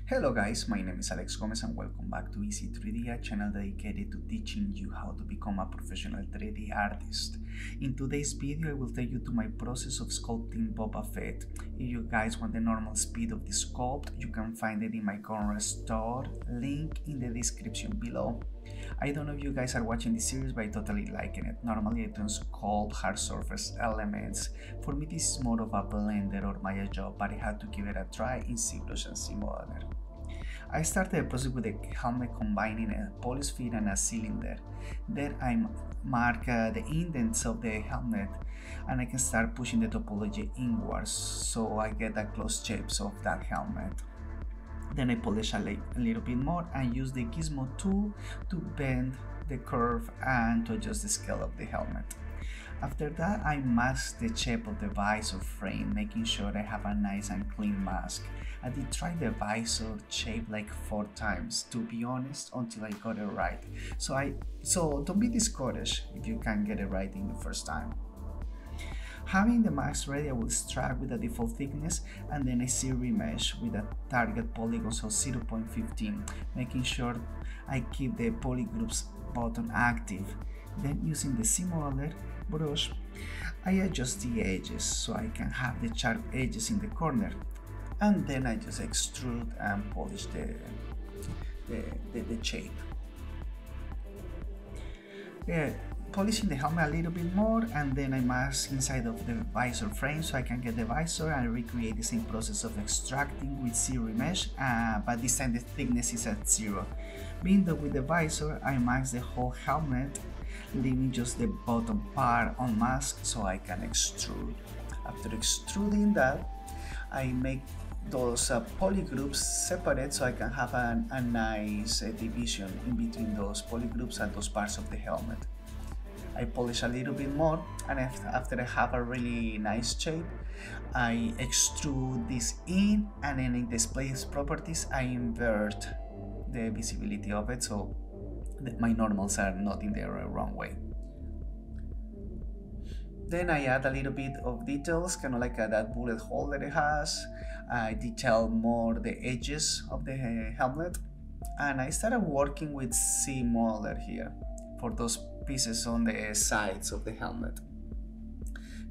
Hello guys, my name is Alex Gomez and welcome back to Easy 3D, a channel dedicated to teaching you how to become a professional 3D artist. In today's video, I will take you to my process of sculpting Boba Fett. If you guys want the normal speed of the sculpt, you can find it in my Gumroad store, link in the description below. I don't know if you guys are watching this series, but I totally liking it. Normally I don't sculpt hard surface elements. For me this is more of a blender or Maya job, but I had to give it a try in Zbrush and Zmodeler. I started the process with a helmet combining a polysphere and a cylinder. Then I mark the indents of the helmet and I can start pushing the topology inwards so I get the close shapes of that helmet. Then I polish a little bit more and use the gizmo tool to bend the curve and to adjust the scale of the helmet. After that, I mask the shape of the visor frame, making sure I have a nice and clean mask. I did try the visor shape like 4 times, to be honest, until I got it right. So don't be discouraged if you can't get it right in the first time. Having the mask ready, I will extract with the default thickness and then I Zremesh with a target polygons of 0.15, making sure I keep the polygroups button active. Then using the Zmodeler brush, I adjust the edges so I can have the sharp edges in the corner. And then I just extrude and polish the shape. Polishing the helmet a little bit more, and then I mask inside of the visor frame so I can get the visor and recreate the same process of extracting with Zremesh, but this time the thickness is at 0. Being done with the visor, I mask the whole helmet, leaving just the bottom part unmasked so I can extrude. After extruding that, I make those polygroups separate so I can have a nice division in between those polygroups and those parts of the helmet. I polish a little bit more, and after I have a really nice shape, I extrude this in, and then in display properties I invert the visibility of it so that my normals are not in the wrong way. Then I add a little bit of details, kind of like that bullet hole that it has. I detail more the edges of the helmet, and I started working with Zmodeler here for those pieces on the sides of the helmet.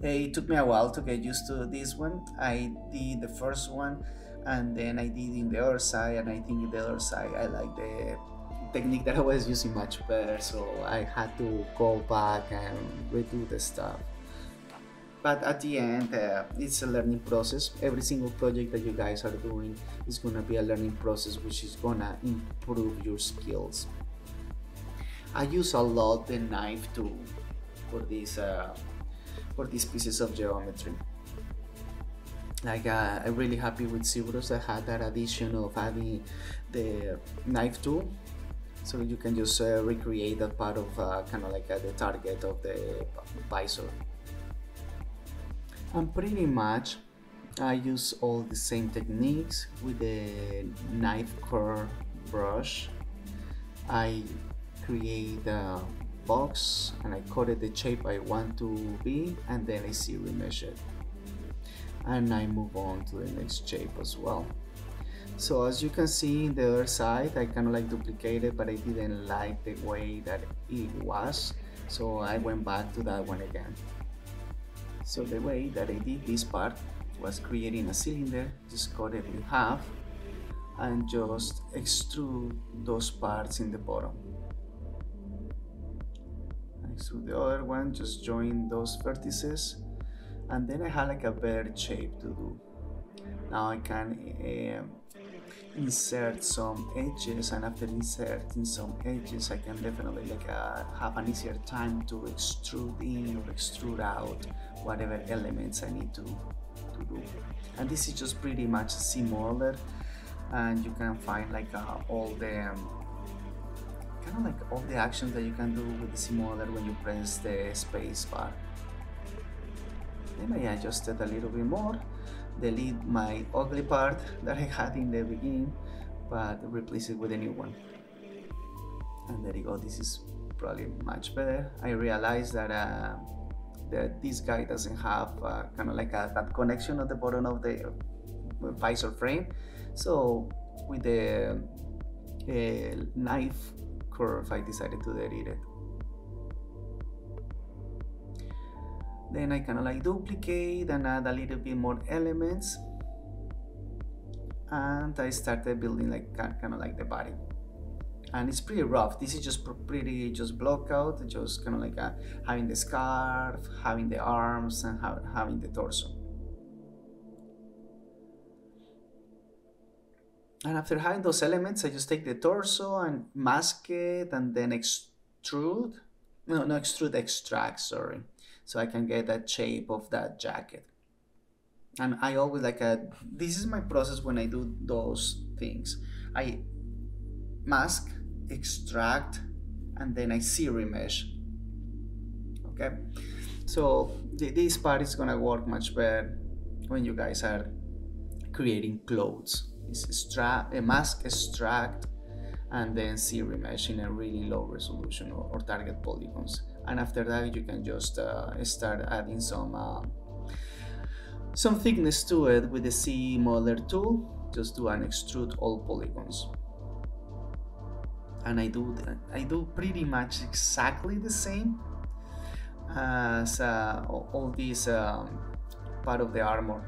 It took me a while to get used to this one. I did the first one and then I did in the other side, and I think in the other side I like the technique that I was using much better, so I had to go back and redo the stuff. But at the end, it's a learning process. Every single project that you guys are doing is gonna be a learning process, which is gonna improve your skills. I use a lot the knife tool for these pieces of geometry. Like I'm really happy with Zbrush that had that addition of adding the knife tool, so you can just recreate that part of kind of like the target of the visor. And pretty much I use all the same techniques with the knife curve brush. I create a box and I cut it the shape I want to be, and then I Zremesh it, and I move on to the next shape as well. So as you can see in the other side, I kind of like duplicated, but I didn't like the way that it was, so I went back to that one again. So the way that I did this part was creating a cylinder, just cut it in half and just extrude those parts in the bottom. Extrude the other one, just join those vertices, and then I had like a better shape to do. Now I can insert some edges, and after inserting some edges I can definitely like have an easier time to extrude in or extrude out whatever elements I need to do. And this is just pretty much Zmodeler, and you can find like all the kind of like all the actions that you can do with the Zmodeler when you press the space bar. Then I adjusted a little bit more, delete my ugly part that I had in the beginning, but replace it with a new one. And there you go, this is probably much better. I realized that this guy doesn't have kind of like that connection at the bottom of the visor frame, so with the knife curve, I decided to delete it. Then I kind of like duplicate and add a little bit more elements, and I started building like kind of like the body. And it's pretty rough. This is just pretty just block out, just kind of like having the scarf, having the arms, and having the torso. And after having those elements, I just take the torso and mask it, and then extrude. No, not extrude, extract, sorry. So I can get that shape of that jacket. And I always like this is my process when I do those things. I mask, extract, and then I Zremesh. Okay, so this part is gonna work much better when you guys are creating clothes. It's mask, extract, and then Zremesh in a really low resolution or target polygons. And after that, you can just start adding some thickness to it with the C modeler tool. Just do an extrude all polygons. And I do pretty much exactly the same as all these part of the armor.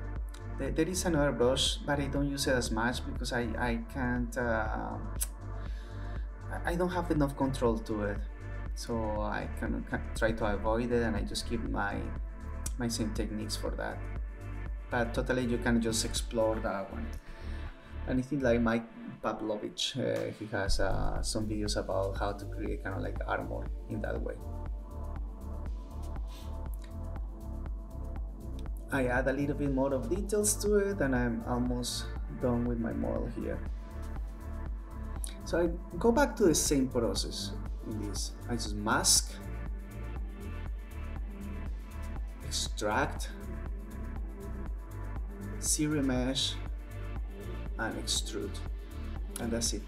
There is another brush, but I don't use it as much because I can't. I don't have enough control to it, so I can try to avoid it, and I just keep my same techniques for that. But totally, you can just explore that one. And I think like Mike Pavlovich, he has some videos about how to create kind of like armor in that way. I add a little bit more of details to it, and I'm almost done with my model here. So I go back to the same process in this. I just mask, extract, Zremesh, and extrude, and that's it.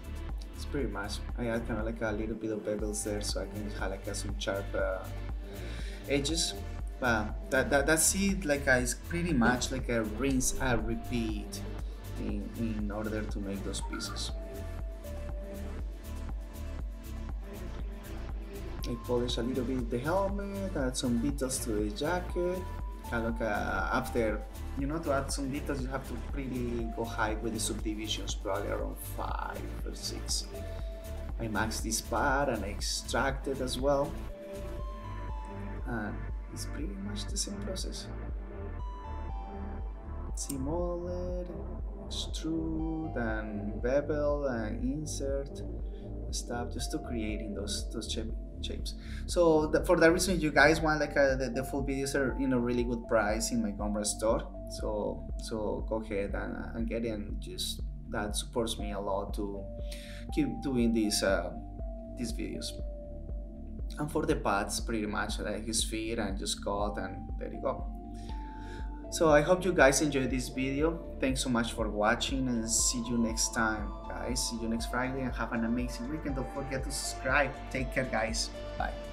It's pretty much. I add kind of like a little bit of bevels there, so I can have like some sharp edges. But that's it. Like it's pretty much like a rinse and repeat in order to make those pieces. I polish a little bit the helmet, add some details to the jacket. Kind of like after, to add some details, you have to pretty go high with the subdivisions, probably around 5 or 6. I max this part and I extract it as well. And it's pretty much the same process. Mold, extrude, and bevel, and insert stuff, just to creating those shapes. So for that reason, you guys want like the full videos are really good price in my Gumroad store. So go ahead and get in. Just that supports me a lot to keep doing these videos. And for the pads, pretty much like his feet and just cut, and there you go. So I hope you guys enjoyed this video. Thanks so much for watching, and see you next time, guys. See you next Friday, and have an amazing weekend. Don't forget to subscribe. Take care, guys. Bye.